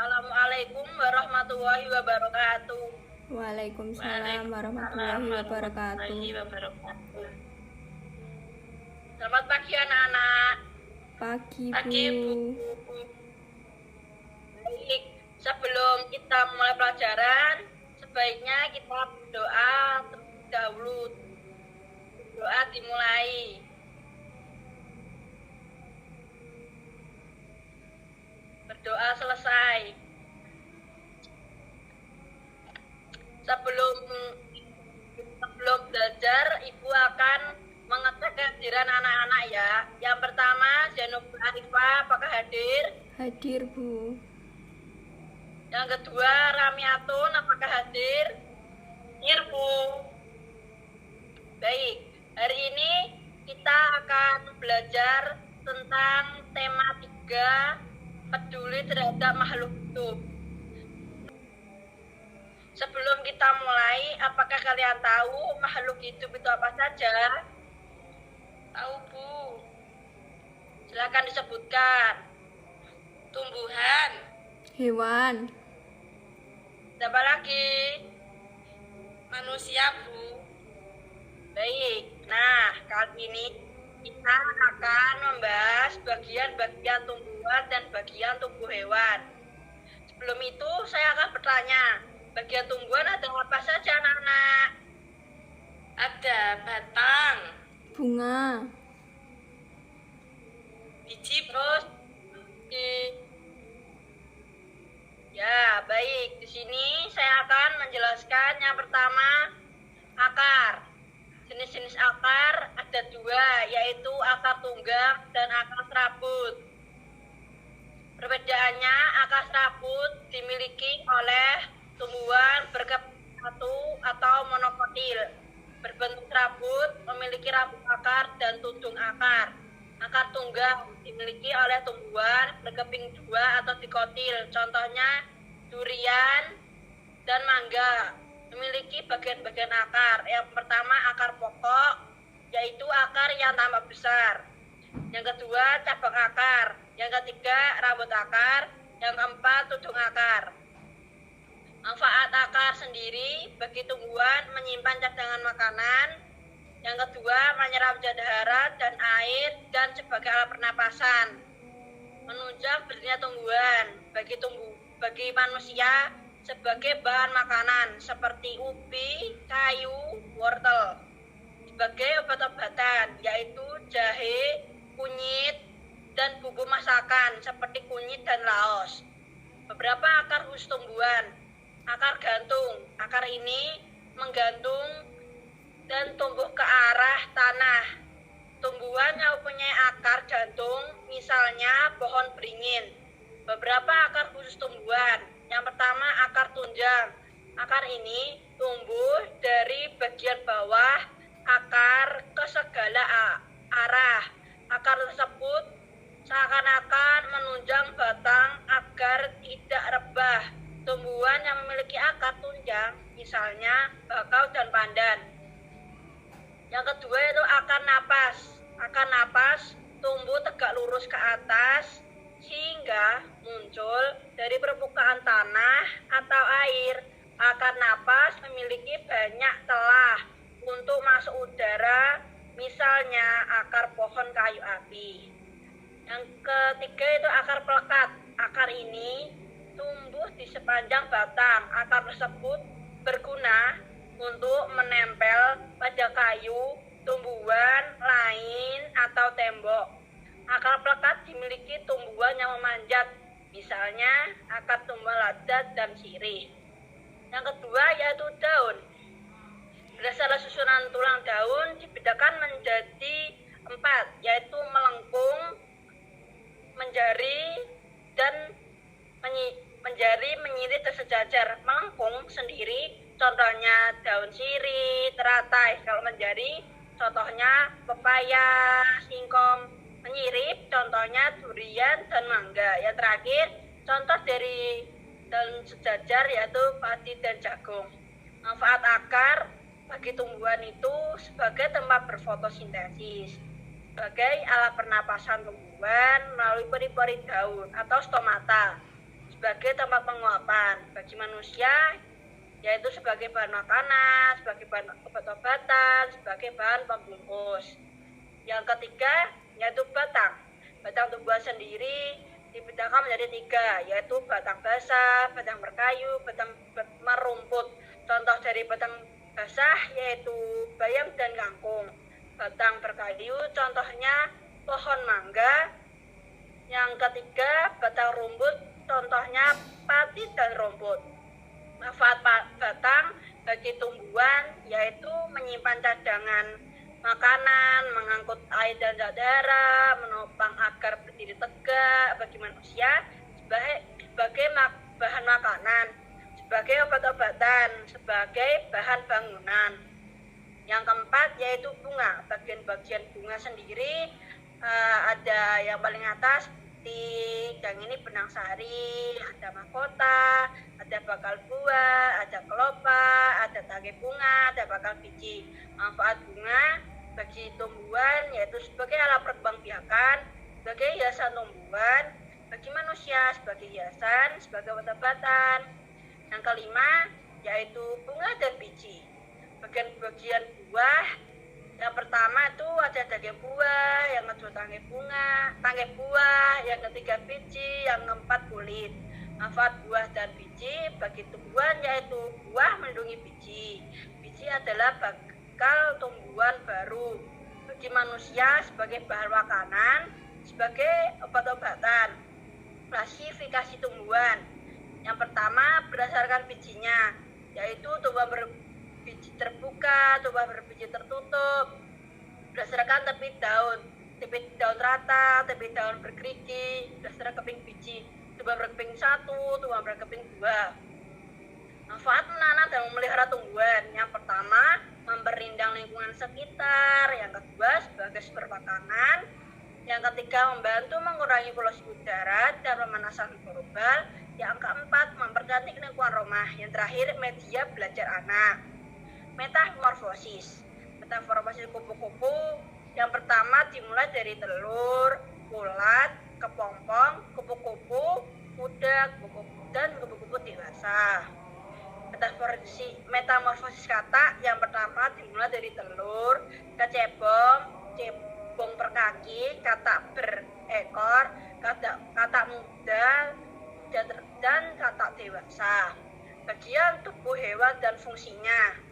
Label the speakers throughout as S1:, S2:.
S1: Assalamualaikum warahmatullahi wabarakatuh.
S2: Waalaikumsalam
S3: Waalaikumsalam
S2: warahmatullahi wabarakatuh.
S3: warahmatullahi wabarakatuh.
S1: Selamat pagi anak-anak.
S2: Pagi,
S3: Pagi, Bu.
S2: Bu.
S1: Baik, sebelum kita mulai pelajaran, sebaiknya kita berdoa terlebih dahulu. Doa dimulai. Berdoa selesai. Sebelum belajar, Ibu akan mengecek kehadiran anak-anak ya. Yang pertama, Zainul Arifah, apakah hadir?
S2: Hadir, Bu.
S1: Yang kedua, Ramiatun, apakah hadir?
S3: Hadir, Bu.
S1: Baik, hari ini kita akan belajar tentang tema 3, peduli terhadap makhluk hidup. Sebelum kita mulai, apakah kalian tahu makhluk hidup itu apa saja?
S3: Tahu, Bu.
S1: Silakan disebutkan.
S3: Tumbuhan,
S2: Hewan,
S1: Siapa lagi?
S3: manusia, Bu.
S1: Baik, nah kali ini kita akan membahas bagian-bagian tumbuhan dan bagian tubuh hewan. Sebelum itu saya akan bertanya, bagian tumbuhan ada apa saja anak-anak?
S3: Ada batang,
S2: bunga,
S3: biji,
S1: Terus ya, baik. Di sini saya akan menjelaskan yang pertama, akar. Jenis-jenis akar ada 2, yaitu akar tunggang dan akar serabut. Perbedaannya, akar serabut dimiliki oleh tumbuhan berkeping satu atau monokotil. Berbentuk serabut, memiliki rambut akar dan tudung akar. Akar tunggang dimiliki oleh tumbuhan berkeping 2 atau dikotil. Contohnya durian dan mangga. Memiliki bagian-bagian akar. Yang pertama akar pokok, yaitu akar yang tambah besar. Yang kedua cabang akar. Yang ketiga rambut akar. Yang keempat tudung akar. Manfaat akar sendiri bagi tumbuhan menyimpan cadangan makanan. Yang kedua menyerap zat hara dan air dan sebagai alat pernapasan. Menunjang berdirinya tumbuhan bagi manusia sebagai bahan makanan seperti ubi, kayu, wortel. Sebagai obat-obatan yaitu jahe, kunyit, dan bumbu masakan seperti kunyit dan laos. Beberapa akar khusus tumbuhan. Akar gantung. Akar ini menggantung dan tumbuh ke arah tanah. Tumbuhan yang mempunyai akar gantung, misalnya pohon beringin. Beberapa akar khusus tumbuhan. Yang pertama akar tunjang. Akar ini tumbuh dari bagian bawah akar ke segala arah. Akar tersebut seakan-akan menunjang batang agar tidak rebah. Tumbuhan yang memiliki akar tunjang, misalnya bakau dan pandan. Yang kedua itu akar napas. Akar napas tumbuh tegak lurus ke atas sehingga muncul dari permukaan tanah atau air. Akar napas memiliki banyak celah untuk masuk udara, misalnya akar pohon kayu api. Yang ketiga itu akar pelekat. Akar ini tumbuh di sepanjang batang. Akar tersebut berguna untuk menempel pada kayu, tumbuhan lain atau tembok. Akar pelekat dimiliki tumbuhan yang memanjat, misalnya akar tumbuhan ladat dan sirih. Yang kedua yaitu daun. Berdasarkan susunan tulang daun dibedakan menjadi 4, yaitu melengkung, menjari, dan menyirit tersejajar. Melengkung sendiri contohnya daun sirih, teratai. Kalau menjari contohnya pepaya, singkong. Menyirip contohnya durian dan mangga. Yang terakhir contoh dari daun sejajar yaitu padi dan jagung. Manfaat akar bagi tumbuhan itu sebagai tempat berfotosintesis, sebagai alat pernapasan tumbuhan melalui pori-pori daun atau stomata, sebagai tempat penguapan bagi manusia, yaitu sebagai bahan makanan, sebagai bahan obat-obatan, sebagai bahan pembungkus. Yang ketiga yaitu batang. Batang tumbuhan sendiri dibedakan menjadi 3, yaitu batang basah, batang berkayu, batang merumput. Contoh dari batang basah yaitu bayam dan kangkung. Batang berkayu contohnya pohon mangga. Yang ketiga batang rumput contohnya pati dan rumput. Manfaat batang bagi tumbuhan yaitu menyimpan cadangan makanan, mengangkut air dan darah, menopang agar berdiri tegak bagi manusia, sebagai bahan makanan, sebagai obat-obatan, sebagai bahan bangunan. Yang keempat yaitu bunga. Bagian-bagian bunga sendiri ada yang paling atas yang ini benang sari, ada mahkota, ada bakal buah, ada kelopak, ada tangkai bunga, ada bakal biji. Manfaat bunga bagi tumbuhan yaitu sebagai alat perkembangbiakan, sebagai hiasan tumbuhan, bagi manusia sebagai hiasan, sebagai obat-obatan. Yang kelima yaitu bunga dan biji. Bagian-bagian buah, yang pertama itu ada daging buah, yang kedua tangkai buah, yang ketiga biji, yang keempat kulit. Manfaat buah dan biji bagi tumbuhan yaitu buah melindungi biji. Biji adalah bakal tumbuhan baru. Bagi manusia sebagai bahan makanan, sebagai obat-obatan. Klasifikasi tumbuhan. Yang pertama berdasarkan bijinya, yaitu tumbuhan berbiji terbuka, tumbuhan berbiji tertutup. Berdasarkan tepi daun rata, tepi daun bergerigi, berdasarkan keping biji, tumbuhan berkeping 1, tumbuhan berkeping 2. Manfaat menanam dan memelihara tumbuhan. Yang pertama, memperindang lingkungan sekitar. Yang kedua, sebagai sumber makanan. Yang ketiga, membantu mengurangi polusi udara dan pemanasan global. Yang keempat, mempercantik lingkungan rumah. Yang terakhir, media belajar anak. Metamorfosis. Metamorfosis kupu-kupu yang pertama dimulai dari telur, ulat, kepompong, kupu-kupu, kuda, dan kupu-kupu dewasa. Metamorfosis kata yang pertama dimulai dari telur, cebong berkaki, kata berekor, kata muda, dan kata dewasa. Bagian tubuh hewan dan fungsinya.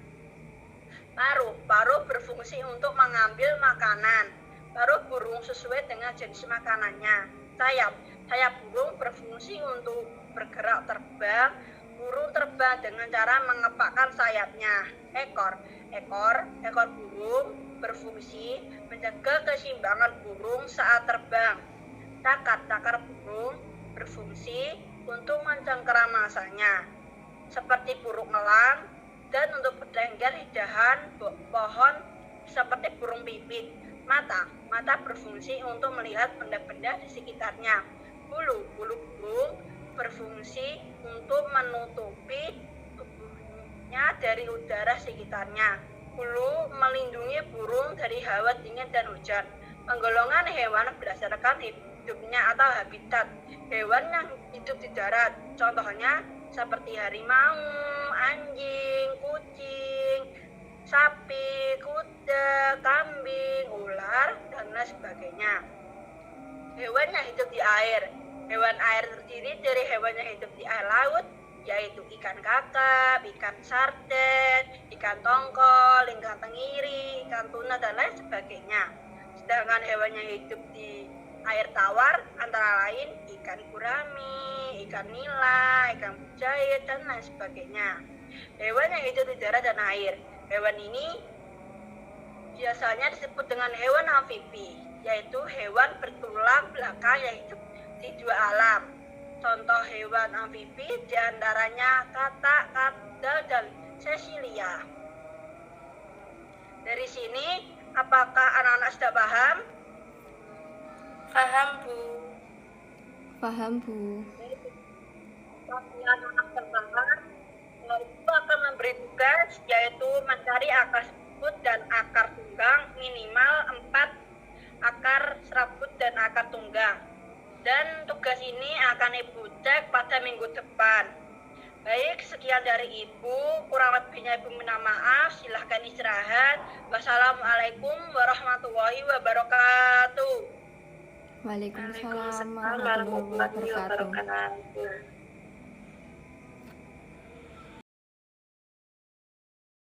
S1: Paruh berfungsi untuk mengambil makanan. Paruh burung sesuai dengan jenis makanannya. Sayap burung berfungsi untuk bergerak terbang. Burung terbang dengan cara mengepakkan sayapnya. Ekor burung berfungsi menjaga keseimbangan burung saat terbang. Cakar burung berfungsi untuk mencengkeramasanya, seperti burung elang, dan untuk bertengger di dahan pohon seperti burung pipit. Mata berfungsi untuk melihat benda-benda di sekitarnya. Bulu burung berfungsi untuk menutupi tubuhnya dari udara sekitarnya. Bulu melindungi burung dari hawa dingin dan hujan. Penggolongan hewan berdasarkan hidupnya atau habitat. Hewan yang hidup di darat, contohnya seperti harimau, anjing, kucing, sapi, kuda, kambing, ular, dan lain sebagainya. Hewan yang hidup di air. Hewan air terdiri dari hewan yang hidup di air laut, yaitu ikan kakap, ikan sarden, ikan tongkol, ikan tenggiri, ikan tuna, dan lain sebagainya. Sedangkan hewan yang hidup di air tawar antara lain ikan gurami, ikan nila, ikan mujair, dan lain sebagainya. Hewan yang hidup di darat dan air. Hewan ini biasanya disebut dengan hewan amfibi, yaitu hewan bertulang belakang yang hidup di 2 alam. Contoh hewan amfibi diantaranya katak, kadal, dan sesilia. Dari sini, apakah anak-anak sudah paham?
S3: Paham, Bu.
S2: Paham, Bu.
S1: Bagi anak-anak terpapar, itu akan memberi tugas yaitu mencari akar serabut dan akar tunggang, minimal 4 akar serabut dan akar tunggang. Dan tugas ini akan Ibu cek pada minggu depan. Baik, sekian dari Ibu. Kurang lebihnya Ibu minta maaf. Silahkan istirahat. Wassalamualaikum warahmatullahi wabarakatuh.
S2: Waalaikumsalam
S3: Waalaikumsalam
S2: warahmatullahi
S3: warahmatullahi
S2: wabarakatuh.
S3: wabarakatuh.